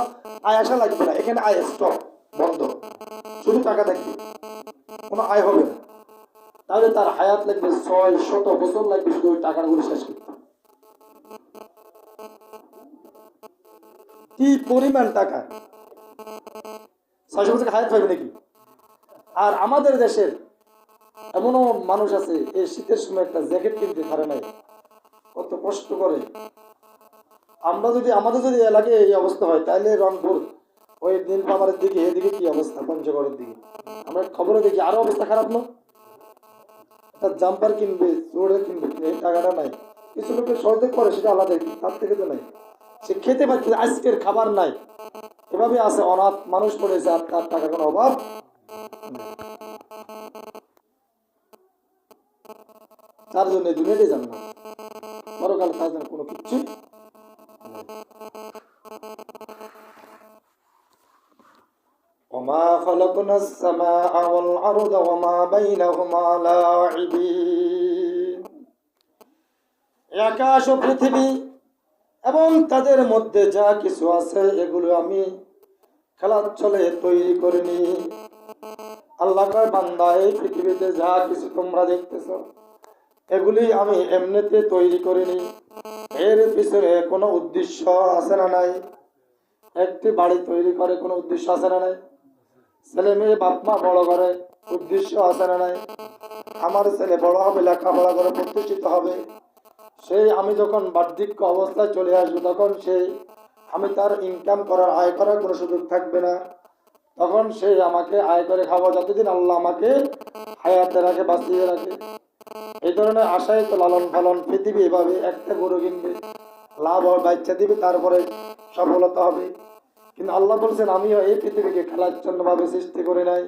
আয় আসা লাগবে না, এখানে আয় স্টপ, বন্ধ, শুধু টাকা থাকবে, কোনো আয় হবে না। তাহলে তার হায়াত লাগবে 600 বছর লাগবে শুধু ওই টাকাগুলো শেষ করতে। কি পরিমাণ টাকা! 600 বছর হায়াত পাবে নাকি? আর আমাদের দেশের এমনও মানুষ আছে এই শীতের সময় একটা জ্যাকেট কিনতে পারে নাই, কত কষ্ট করে। আমাদের যদি এলাকায় এই অবস্থা হয়, তাহলে রংপুর ওই নীলফামারীর দিকে, এদিকে কি অবস্থা, পঞ্চগড়ের দিকে আমরা খবরে দেখি আরো অবস্থা খারাপ না? একটা জাম্পার কিনবে, চোরে কিনবে, এই টাকাটা নাই। কিছু লোকের সহজে করে, সেটা আলাদা, তার থেকে তো নাই। সে খেতে পারছে, আজকের খাবার নাই, এভাবে আছে, অনাথ মানুষ পড়েছে, আর তার টাকার কোনো অভাব। তার জন্য দুনিয়াটাই জান না, পরকাল তার জন্য কোনো কিচ্ছু। وما خلقنا السماء والأرض وما بينهما لاعبين। আকাশ ও পৃথিবী এবং তাদের মধ্যে যা কিছু আছে, এগুলো আমি খেলার ছলে তৈরি করিনি। আল্লাহ কয়, বান্দা, এই পৃথিবীতে যা কিছু তোমরা দেখতেছ, এগুলি আমি এমনিতে তৈরি করিনি, এর পিছনে কোনো উদ্দেশ্য আছে না নাই? একটি বাড়ি তৈরি করে কোনো উদ্দেশ্য আছে না নাই? ছেলে মেয়ে বাপ মা বড় করে, উদ্দেশ্য আছে না নাই? আমার ছেলে বড় হবে, লেখাপড়া করে প্রতিষ্ঠিত হবে, সেই আমি যখন বার্ধক্য অবস্থায় চলে আসবো, তখন আমি তার ইনকাম করার, আয় করার কোনো সুযোগ থাকবে না। তখন সে আমাকে আয় করে খাওয়া, যতদিন আল্লাহ আমাকে হায়াতে রাখে, বাঁচিয়ে রাখে। এই ধরনের আশায় তো লালন পালন। পৃথিবী এভাবে, একটা গরু কিনবে, লাভ হবে, বাচ্চা দিবে, তারপরে সফলতা হবে। কিন্তু আল্লাহ বলছেন, আমিও এই পৃথিবীকে খেলার জন্য ভাবে সৃষ্টি করে নাই,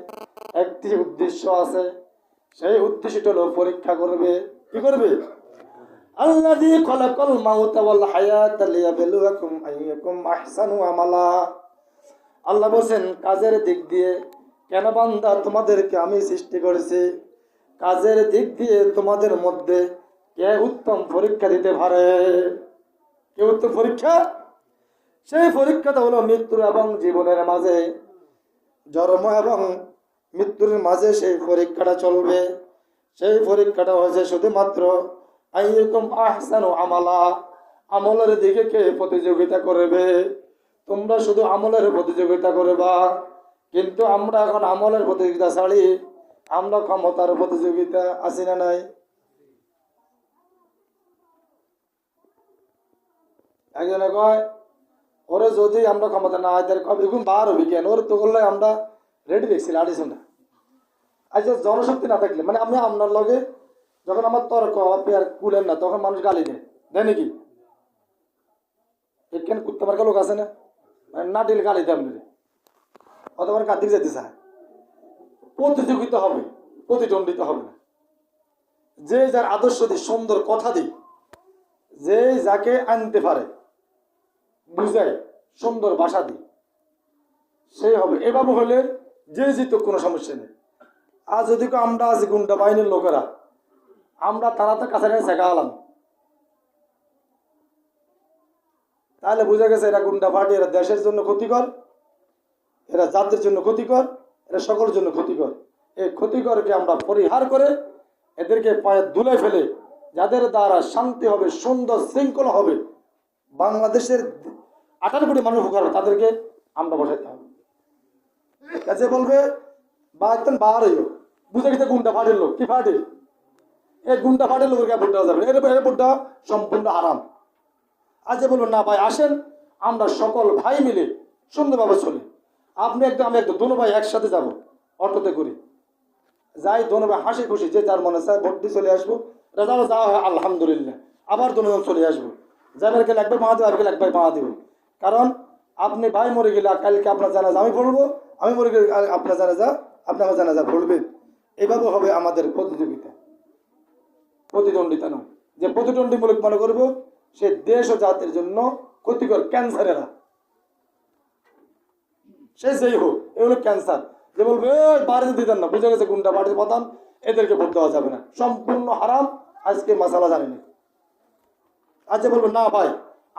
একটি উদ্দেশ্য আছে। সেই উদ্দেশ্যটা হলো পরীক্ষা করবে। কি করবে? আল্লাযী খালাকাল মাউতা ওয়াল হায়াতা লিয়াবলুয়াকুম আইয়ুকুম আহসানু আমালা। আল্লাহ বলেন, কাজের দিক দিয়ে কেন বান্দা তোমাদেরকে আমি সৃষ্টি করেছি, কাজের দিক দিয়ে তোমাদের মধ্যে কে উত্তম পরীক্ষা দিতে পারে। কে উত্তম পরীক্ষা? সেই পরীক্ষাটা হলো মৃত্যু এবং জীবনের মাঝে, জন্ম এবং মৃত্যুর মাঝে সেই পরীক্ষাটা চলবে। সেই পরীক্ষাটা হয়েছে শুধুমাত্র আইয়ুকুম আহসানু আমালা, আমলের দিকে কে প্রতিযোগিতা করবে। তোমরা শুধু আমলের প্রতিযোগিতা করবা, কিন্তু আমরা এখন আমলের প্রতিযোগিতা ছাড়ি, আমরা ক্ষমতার প্রতিযোগিতা, আছি না নাই? একজনে কয় ওরে যদি আমরা ক্ষমতা না হয় তাহলে কবে এরকম বার হবি কেন, ওর তো করলে আমরা রেডি দেখছি লাড়িস না। আচ্ছা জনশক্তি না থাকলে মানে আমি আপনার লগে যখন আমার তর্ক আপনি আর কুলেন না তখন মানুষ গালি দেয়, দেয় নাকি? এখানে কুত্তে মার্কা লোক আছে না, মানে না দিলে গালি দেয় আপনার, অথবা কাঁদিকে যেতে চায়। প্রতিযোগিতা হবে, প্রতিদ্বন্দ্বিতা হবে না। যে যার আদর্শ দিই, সুন্দর কথা দিই, যে যাকে আনতে পারে বুঝায়, সুন্দর ভাষা দিই, সেই হবে। এভাবে হলে যে জিত কোনো সমস্যা নেই। আর যদি আমরা আছি গুন্ডা বাহিনীর লোকেরা, আমরা তারা তো কাছাকাছি শেখা হলাম, তাহলে বোঝা গেছে এরা গুন্ডা পার্টি, এরা দেশের জন্য ক্ষতিকর, এরা জাতির জন্য ক্ষতিকর, এরা সকলের জন্য ক্ষতিকর। এই ক্ষতিকরকে আমরা পরিহার করে এদেরকে পায়ে দুলে ফেলে যাদের দ্বারা শান্তি হবে, সুন্দর শৃঙ্খলা হবে, বাংলাদেশের 18 কোটি মানুষ উপকার হবে, তাদেরকে আমরা বসাইতে হবে। কাছে বলবে বা একদম বার হইল, বুঝে গেছে গুন্ডা ফাটির লোক, কি ফাটি? এই গুন্ডা ফাটির লোকের ভোট দেওয়া যাবে, এর ভোটটা সম্পূর্ণ আরাম। আজ বলবো না ভাই আসেন আমরা সকল ভাই মিলে সুন্দরভাবে চলি, আপনি একদম আমি একদম দোনো ভাই একসাথে যাব, অটোতে করি যাই, দোনো ভাই হাসি খুশি, যে যার মনে চায় ভোট দিয়ে চলে আসবো, রেজাল্ট যাওয়া হয় আলহামদুলিল্লাহ, আবার দোনোজন চলে আসবো, যাদেরকে লাগবে মা দেবো, আরকে লাগবে মা দেবো। কারণ আপনি ভাই মরে গেলে কালকে আপনার জানাজা আমি পড়বো, আমি মরে গেলে আপনার জানাজা আপনি আমার জানাজা পড়বেন। এইভাবে হবে আমাদের প্রতিযোগিতা, প্রতিদ্বন্দ্বিতা নয়। যে প্রতিদ্বন্দ্বীমূলক মনে করবো সে দেশ ও জাতির জন্য ক্ষতিকর, ক্যান্সারেরা সে যেই হোক, এগুলো ক্যান্সার। যে বলবে ওই বাড়িতে দিতেন না, বুঝে গেছে গুন্ডা বাড়িতে প্রধান, এদেরকে ভোট দেওয়া যাবে না, সম্পূর্ণ হারাম, আজকে মশালা জানি না। আজকে বলবো না ভাই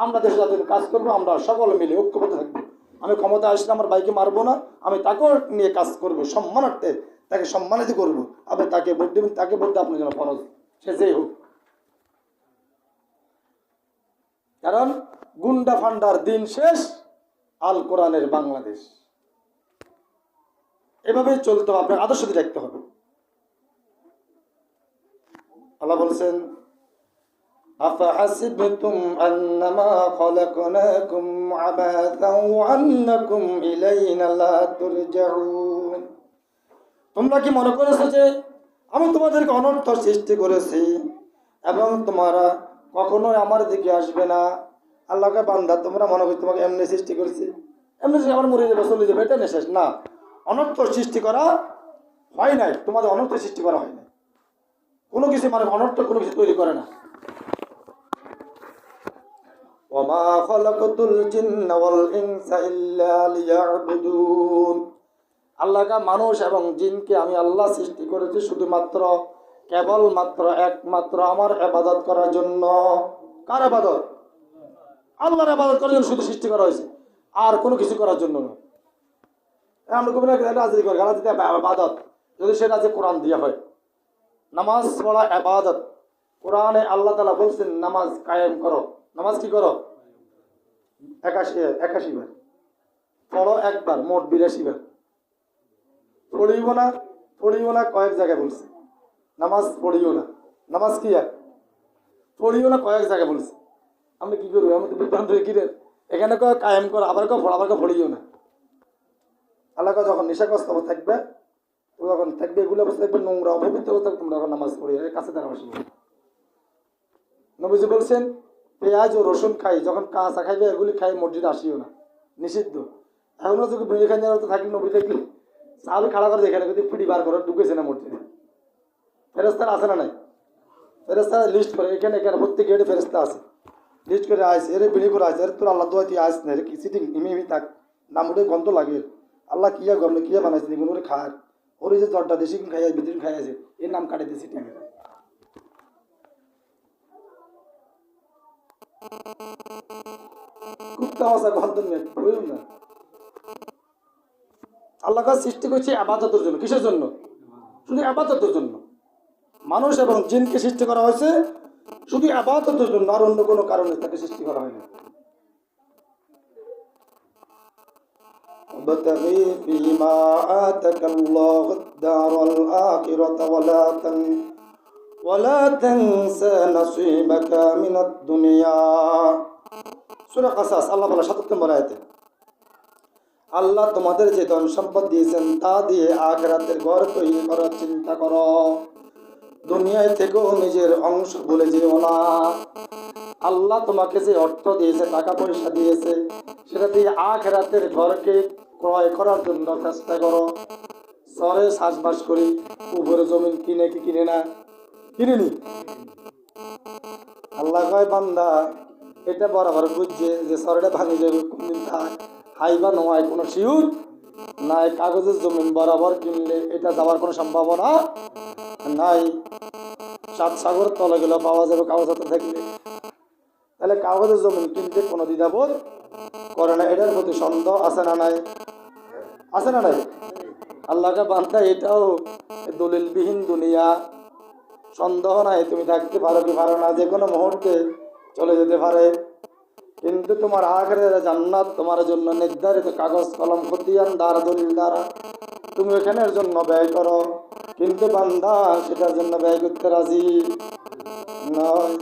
আমরা দেশে জাতির কাজ করবো, আমরা সকলে মিলে ঐক্যবদ্ধ থাকবো, আমি ক্ষমতা আসলে আমার ভাইকে মারবো না, আমি তাকেও নিয়ে কাজ করবো, সম্মানার্থে তাকে সম্মানিত করবো, আপনি তাকে ভোট দেবেন, তাকে ভোট দেওয়া আপনার জন্য ফরজ, সে যেই হোক। কারণ গুন্ডা ফান্ডার দিন শেষ, আল কোরআনের বাংলাদেশ। এভাবে চলতে হবে, আপনার আদর্শ দিয়ে রাখতে হবে। আল্লাহ বলছেন আফাহাসিবতুম আন্নামা খালাকনাকুম আবাসান ওয়া আন্নাকুম ইলাইনা লা তুরজাউন। তোমরা কি মনে করেছো যে আমি তোমাদেরকে অনর্থ সৃষ্টি করেছি এবং তোমরা কখনোই আমার দিকে আসবে না? আল্লাহকে বান্দা তোমরা মনে করো তোমাকে এমনি সৃষ্টি করেছি, এমনি আমার মরে যাবে চলে যাবে, এটা নেই শেষ না। অনর্থ সৃষ্টি করা হয় নাই, তোমাদের অনর্থ সৃষ্টি করা হয় নাই। কোনো কিছু মানে অনর্থ কোনো কিছু তৈরি করে না। ওয়ামা খালাকাতুল জিন্না ওয়াল ইনসা ইল্লা লিয়াবুদুন। আল্লাহকে মানুষ এবং জিনকে আমি আল্লাহ সৃষ্টি করেছি শুধুমাত্র কেবলমাত্র একমাত্র আমার ইবাদত করার জন্য। কার ইবাদত? আল্লাহর ইবাদত করার জন্য শুধু সৃষ্টি করা হয়েছে, আর কোনো কিছু করার জন্য না। আমরা কবি না রাজনীতি করি, রাজনীতি ইবাদত, যদি সেটা যে কোরআন দেওয়া হয়। নামাজ পড়া ইবাদত, কোরআনে আল্লাহ তাআলা বলছেন নামাজ কায়েম করো। নামাজ কি করো? 81 বার পড়ো, একবার মোট 82 বার। পড়িও না কয়েক জায়গায় বলছে, নামাজ পড়িও না, নামাজ কি এক পড়িও না কয়েক জায়গায় বলছে। আমি কি করবো, আমি তো বিভ্রান্ত হয়ে কিরে, এখানে কয় কায়েম করো, আবার কেউ পড়া, আবার কেউ পড়িও না। আল্লাহ যখন নেশাগ্রস্ত থাকবে, যখন থাকবে এগুলো অবস্থা থাকবে নোংরা অপবিত্র অবস্থা, তোমরা এখন নামাজ পড়ি কাছে তারা বসে। নবীজি বলছেন পেঁয়াজ ও রসুন খাই, যখন কাঁচা খাইবে এগুলি খাই মসজিদে আসিও না, নিষিদ্ধ। এখনো যদি বিড়ি খাই তো থাকলে নবী থাকলে সাহাবি খাড়া করে এখানে যদি পিড়ি বার করে ঢুকেছে না মসজিদে। ফেরেস্তার আছে না নাই? ফেরেস্তা লিস্ট করে এখানে এখানে প্রত্যেক গেটে ফেরেস্তা আছে, লিস্ট করে আসে, এর বিড়ি করে আসে, এর তোর আল্লাহ দোয়া তুই আস না, রে সিটিং ইমি থাক, নাম উঠে গন্ধ লাগে, আল্লাহ কিয়া গমলে কিয়া বানাইছে এগুলো করে খায়, ওর যে জ্বরটা দেশি খাই বিদেশি খাই আছে, এর নাম কাটে দিয়ে সিটিং। আল্লাহ সৃষ্টি করছে আবাদতের জন্য। কিসের জন্য? শুধু আবাদতের জন্য। মানুষ এবং জিনকে সৃষ্টি করা হয়েছে শুধু আবাদতের জন্য, আর অন্য কোনো কারণে তাকে সৃষ্টি করা হয়নি। وابتغي فيما آتاك الله الدار الآخرة ولا تنس نصيبك من الدنيا। সূরা কাসাস আল্লাহ বলে ৭৭ নম্বর আয়াতে, আল্লাহ তোমাদের যে ধন সম্পদ দিয়েছেন তা দিয়ে আখিরাতের ঘর তৈরি করার চিন্তা করো, দুনিয়ায় থেকেও নিজের অংশ ভুলে যেও না। আল্লাহ তোমাকে যে অর্থ দিয়েছে, টাকা পয়সা দিয়েছে, সেটা দিয়ে আখিরাতের ঘরকে ক্রয় করার জন্য চেষ্টা করো। শহরে চাষবাস করি, উপরে জমিন কিনে কি কিনে না, কিনিনি? আল্লাহ কয় বান্দা এটা বরাবর বুঝছে যে শহরটা ভাঙি যাবে কোনদিন, হাইবা নয় কোনো শিউর নাই। কাগজের জমিন বরাবর কিনলে এটা যাওয়ার কোনো সম্ভাবনা নাই। 7 সাগর তলে গেলে পাওয়া যাবে কাগজ থাকলে। তাহলে কাগজের জমিন কিনতে কোনো দ্বিধাবোধ করে না। এটার প্রতি সন্দেহ আছে না নাই? আছে না নাই? আল্লাহকে বান্দা এটাও দলিলবিহীন দুনিয়া, সন্দেহ নাই তুমি থাকতে পারো কি পারো না, যে কোনো মুহূর্তে চলে যেতে পারে। কিন্তু তোমার আখিরাতের জান্নাত তোমার জন্য নির্ধারিত কাগজ কলম খতিয়ান দ্বারা দলিল দ্বারা তুমি ওখানের জন্য ব্যয় করো, কিন্তু বান্দা সেটার জন্য ব্যয় করতে রাজি নয়।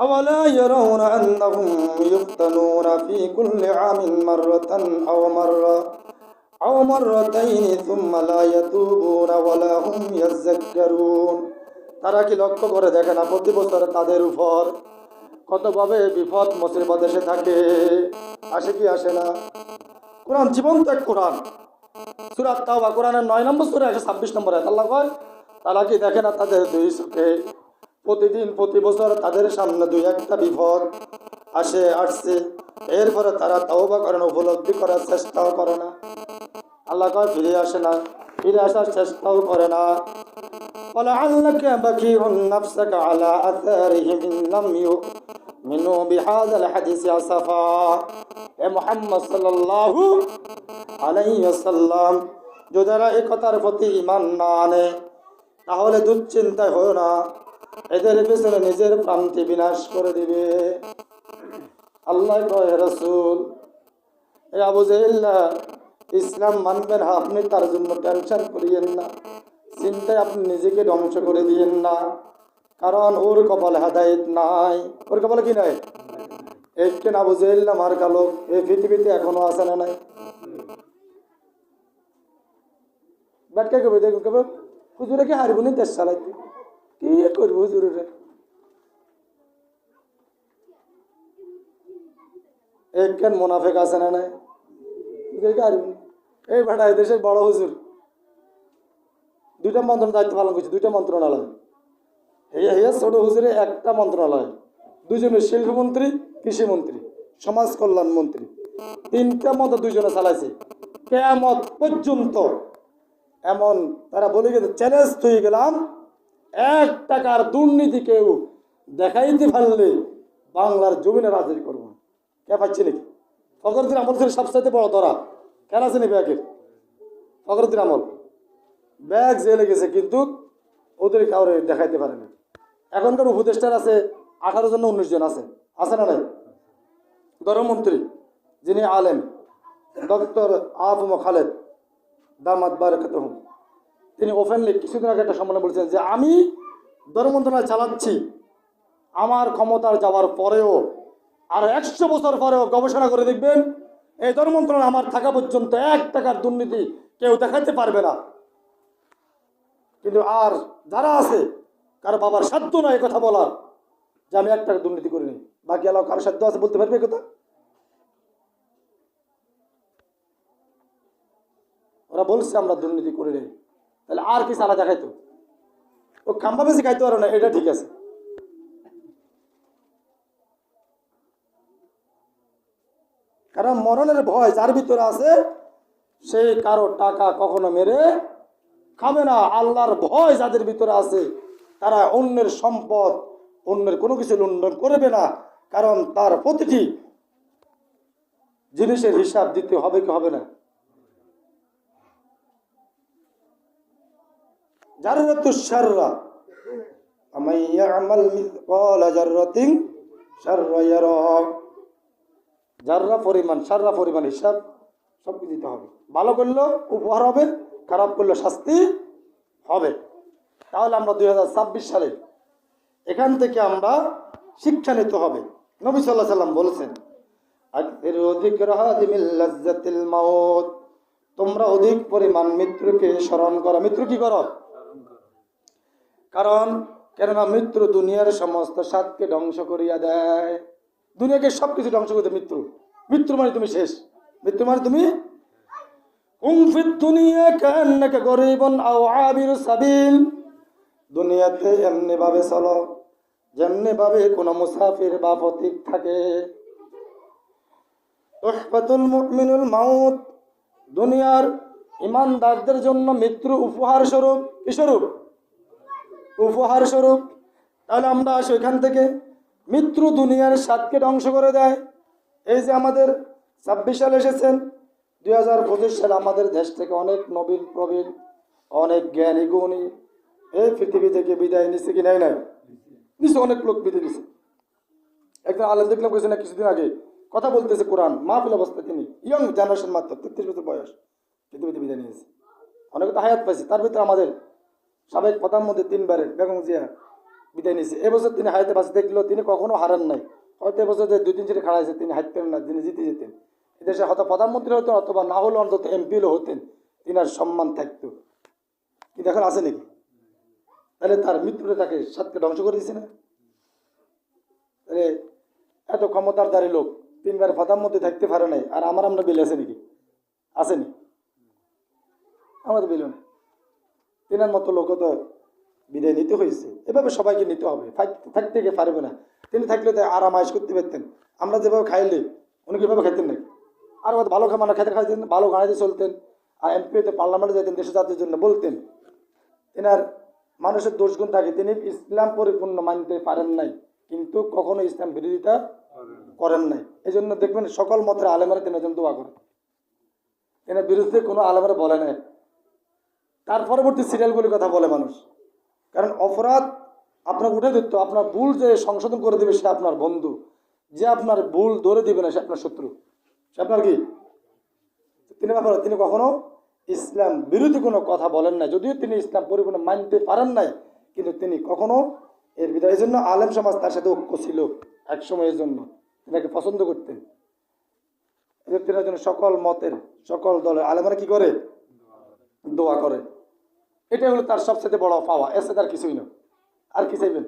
আওয়ালা ইয়ারাউনা আন্নাহুম ইফতানুনা ফি কুল্লি আমিন মাররাতান আও মাররাতাইনি সুম্মা লা ইয়াতুবুনা ওয়ালা হুম ইয়াযাক্কারুন। তারা কি লক্ষ্য করে দেখে না প্রতি বছর তাদের উপর কতভাবে বিপদ মুসিবত এসে থাকে? আসে কি আসে না? কোরআন জীবন্ত এক কোরআন, সূরা তাওবা কোরআনের 9 নম্বর সূরা 126 নম্বর আয়াত আল্লাহ কয় তারা কি দেখে না তাদের দুই চোখে প্রতিদিন প্রতি বছর তাদের সামনে 2-1টা বিপদ আসছে, এরপরে তারা তাওবা করে না, উপলব্ধি করার চেষ্টাও করে না। আল্লাহ কয় ফিরে আসে না, ফিরে আসার চেষ্টাও করে না। فلعلك بخيع نفسك على آثارهم إن لم يؤمنوا بهذا الحديث أسفا। এ মুহাম্মদ সাল্লাল্লাহু আলাইহি ওয়াসাল্লাম, যারা এই কথার প্রতি ঈমান না আনে তাহলে দুশ্চিন্তায় হয় না, এদের পেছনে নিজের প্রাণকে বিনাশ করে দিবে। আল্লাহ কয় রাসূল, এ আবু জাহেল ইসলাম মানবেন, আপনি তার জন্য টেনশন করিয়েন না, চিন্তায় আপনি নিজেকে ধ্বংস করে দিয়েন না, কারণ ওর কপালে হেদায়েত নাই। ওর কপালে কি নাই? একজন আবু জাহেল মার্কা লোক এই পৃথিবীতে এখনো আছে না নাই? ব্যাটকে কবে দেখুন কবে হুজুরে কি হারবো নি দেশ চালাইতে, কি করবো হুজুরে? একজন মুনাফিক আছে না নাই? এই ভাড়া দেশের বড় হুজুর 2টা মন্ত্রণালয় দায়িত্ব পালন করছে, 2টা মন্ত্রণালয়। ছোট হুজুরে 1টা মন্ত্রণালয়, 2জনের শিল্পমন্ত্রী, কৃষিমন্ত্রী, সমাজ কল্যাণ মন্ত্রী, 3টা মন্ত্র 2জনে চালাইছে কিয়ামত পর্যন্ত। এমন তারা বলে গেছে চ্যালেঞ্জ হয়ে গেলাম, 1 টাকার দুর্নীতি কেউ দেখাইতে পারলে বাংলার জমিনে রাজনীতি করবো। কে পাচ্ছে নাকি? ফখরুদ্দিন আমল ছিল সবচাইতে বড় ধরা। কেন আছে নি ব্যাগের? ফখরুদ্দিন আমল ব্যাগ জেলে গেছে, কিন্তু ওদের কাউরে দেখাইতে পারে না। এখনকার উপদেষ্টার আছে 18 জন না 19 জন আছে, আছে না নাই? ধর্মমন্ত্রী যিনি আলেম ডক্টর আবু খালেদ দামাত বারাকাতুহু, তিনি ওপেনলি কিছুদিন আগে একটা সম্মেলনে বলেছেন যে আমি ধর্ম মন্ত্রণালয় চালাচ্ছি, আমার ক্ষমতার যাওয়ার পরেও আর 100 বছর পরেও গবেষণা করে দেখবেন এই ধর্ম মন্ত্রণালয় আমার থাকা পর্যন্ত 1 টাকার দুর্নীতি কেউ দেখাতে পারবে না। কিন্তু আর যারা আছে কারো বাবার সাধ্য না এই কথা বলার যে আমি 1 টাকা দুর্নীতি করিনি, বাকি আল্লাহ কারো সাধ্য আছে বলতে পারবে এই কথা? ওরা বলছে আমরা দুর্নীতি করি নাই, তাহলে আর কি চালা দেখাইতো? ও খাম্বা বেশি খাইতে পারো না, এটা ঠিক আছে। কারণ মরণের ভয় যার ভিতরে আছে সেই কারো টাকা কখনো মেরে খাবে না। আল্লাহর ভয় যাদের ভিতরে আছে তারা অন্যের সম্পদ, অন্যের কোনো কিছু লুণ্ঠন করবে না, কারণ তার প্রতিটি জিনিসের হিসাব দিতে হবে কি হবে না? জাররাতুশ শাররা আমা ইয়ামাল মিসকালা জাররাতিন শাররা ইয়ারা। জাররা পরিমাণ শাররা পরিমাণ হিসাব সব কিছু দিতে হবে। ভালো করলেও উপহার হবে, খারাপ করলে শাস্তি হবে। তাহলে আমরা 2026 সালে এখান থেকে আমরা শিক্ষা নিতে হবে। নবী সাল্লাল্লাহু আলাইহি সাল্লাম বলেছেন, আকসিরু যিকরা হাদিমিল লাজ্জাতিল মাউত, তোমরা অধিক পরিমাণ মৃত্যুকে স্মরণ করো। মৃত্যু কি করো? কারণ কেননা মৃত্যু দুনিয়ার সমস্ত স্বাদকে ধ্বংস করিয়া দেয়। দুনিয়াকে সবকিছু ধ্বংস করতে মৃত্যু। মৃত্যু মানে তুমি শেষ। মৃত্যু মানে তুমি দুনিয়া কান্নাকা গরিবন আও আবির সাবিল, দুনিয়াতে এমনি ভাবে চলো যেমনি ভাবে কোনো মুসাফির বা পথিক থাকে। তুহফাতুল মুমিনুল মাউত, দুনিয়ার ইমানদারদের জন্য মৃত্যু উপহার স্বরূপ। কি স্বরূপ? উপহার স্বরূপ। তাহলে আমরা সেখান থেকে মৃত্যু দুনিয়ার স্বাদকে ধ্বংস করে দেয়। এই যে আমাদের 26 সাল এসেছেন, 2025 সালে আমাদের দেশ থেকে অনেক নবীন প্রবীণ, অনেক জ্ঞানী গুণী এই পৃথিবী থেকে বিদায় নিচ্ছে কি নাই? নাই নিচ্ছে, অনেক লোক বিদায় নিচ্ছে। একজন আলেম দেখলাম কইছে না কিছুদিন আগে, কথা বলতেছে কোরআন মাহফিল অবস্থায়, তিনি ইয়ং জেনারেশন, মাত্র 33 বছর বয়স, পৃথিবীতে বিদায় নিয়েছে। অনেকে তো হায়াত পাইছে, তার ভিতরে আমাদের সাবেক প্রধানমন্ত্রী 3 বারের বেগম জিয়া বিদায় নিয়েছে। এবছর তিনি হায়াতে বাঁচে দেখলেও তিনি কখনো হারান নাই। হয়তো এবছর যে 2-3 সিটে খাড়া হয়েছে, তিনি হাইট পেন না, তিনি জিতে যেতেন। এদেশে হয়তো প্রধানমন্ত্রী হতেন অথবা না হলে অন্তত এমপিও হতেন, তিনার সম্মান থাকতো। কিন্তু এখন আছে নাকি? তাহলে তার মৃত্যুটা তাকে সাতকে ধ্বংস করে দিচ্ছে না? তাহলে এত ক্ষমতার দাঁড়ি লোক 3 বার প্রধানমন্ত্রী থাকতে পারে নাই, আর আমরা বিল আছে নাকি? আসেনি, আমাদের বিল নেই। তিনার মতো লোক তো বিদায় নিতে হয়েছে। এভাবে সবাইকে নিতে হবে, থাকতে গিয়ে পারবে না। তিনি থাকলে তো আরাম আয়েশ করতে পারতেন। আমরা যেভাবে খাইলে উনি কীভাবে খাইতেন নাকি? আর ভালো খামানা খেতে খাইতেন, ভালো গাড়িতে চলতেন, আর এমপিতে পার্লামেন্টে যেতেন, দেশে জাতির জন্য বলতেন। তেনার মানুষের দোষগুণ থাকে, তিনি ইসলাম পরিপূর্ণ মানতে পারেন নাই, কিন্তু কখনো ইসলাম বিরোধিতা করেন নাই। এই জন্য দেখবেন সকল মতের আলেমারা তেনার জন্য দোয়া করে। তেনার বিরুদ্ধে কোনো আলেমারা বলে নাই। তার পরবর্তী সিরিয়ালগুলির কথা বলে মানুষ, কারণ অপরাধ আপনাকে উঠে দিত, আপনার ভুল যে সংশোধন করে দেবে সে আপনার বন্ধু, যে আপনার ভুল ধরে দিবে না সে আপনার শত্রু। সে আপনার কি? তিনি কখনো ইসলাম বিরোধী কোনো কথা বলেন না, যদিও তিনি ইসলাম পরিপূর্ণ মানতে পারেন নাই, কিন্তু তিনি কখনো এর বিদায়ের জন্য আলেম সমাজ তার সাথে ঐক্য ছিল এক সময়ের জন্য, তিনাকে পছন্দ করতেন। তিনার জন্য সকল মতের সকল দলের আলেমরা কি করে? দোয়া করে। এটাই হলো তার সবচেয়ে বড় পাওয়া, এসে তার কিছুই না। আর কি চাইবেন?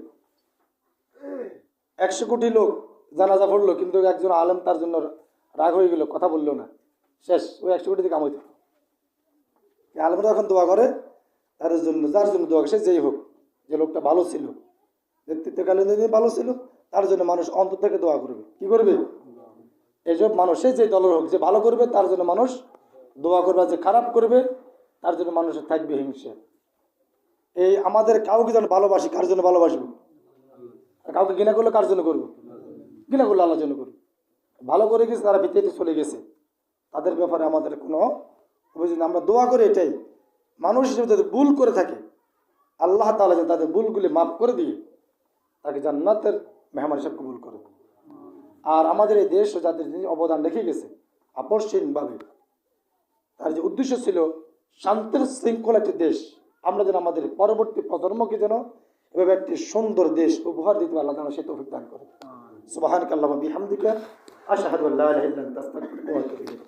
100 কোটি লোক জানাজা পড়লো, কিন্তু একজন আলেম তার জন্য রাগ হয়ে গেল, কথা বললো না, শেষ। ওই 100 কোটি কাম হইত। আলেমরা এখন দোয়া করে তার জন্য, যার জন্য দোয়া করে, সে যেই হোক, যে লোকটা ভালো ছিল, নেতৃত্বকালীন ভালো ছিল, তার জন্য মানুষ অন্তর থেকে দোয়া করবে। কি করবে? এইসব মানুষ সে যে দলের হোক, যে ভালো করবে তার জন্য মানুষ দোয়া করবে, যে খারাপ করবে তার জন্য মানুষের থাকবে হিংসা। এই আমাদের কাউকে যেন ভালোবাসি, কার জন্য ভালোবাসবো? কাউকে ঘৃণা করলে কার জন্য করবো? ঘৃণা করলে আল্লাহর জন্য করবো। ভালো করে গেছে, তারা ভিতরে চলে গেছে, তাদের ব্যাপারে আমাদের কোনো অভিযোগ। আমরা দোয়া করি এটাই, মানুষ হিসেবে যদি ভুল করে থাকে, আল্লাহ তাআলা যেন তাদের ভুলগুলি মাফ করে দিয়ে তাকে জান্নাতের মেহমান হিসেবে কবুল করে। আর আমাদের এই দেশ ও যাদের অবদান রেখে গেছে আপসহীনভাবে, তার যে উদ্দেশ্য ছিল শান্তির শৃঙ্খলা একটি দেশ, আমরা যেন আমাদের পরবর্তী প্রজন্মকে যেন এভাবে একটি সুন্দর দেশ উপহার দিতে আল্লাহ তাআলা সে তৌফিক দান করে। সুবহানাকাল্লাহুম্মা বিহামদিকা আশহাদু আল্লা ইলাহা ইল্লা আনতা আস্তাগফিরুকা ওয়া আতুবু ইলাইক।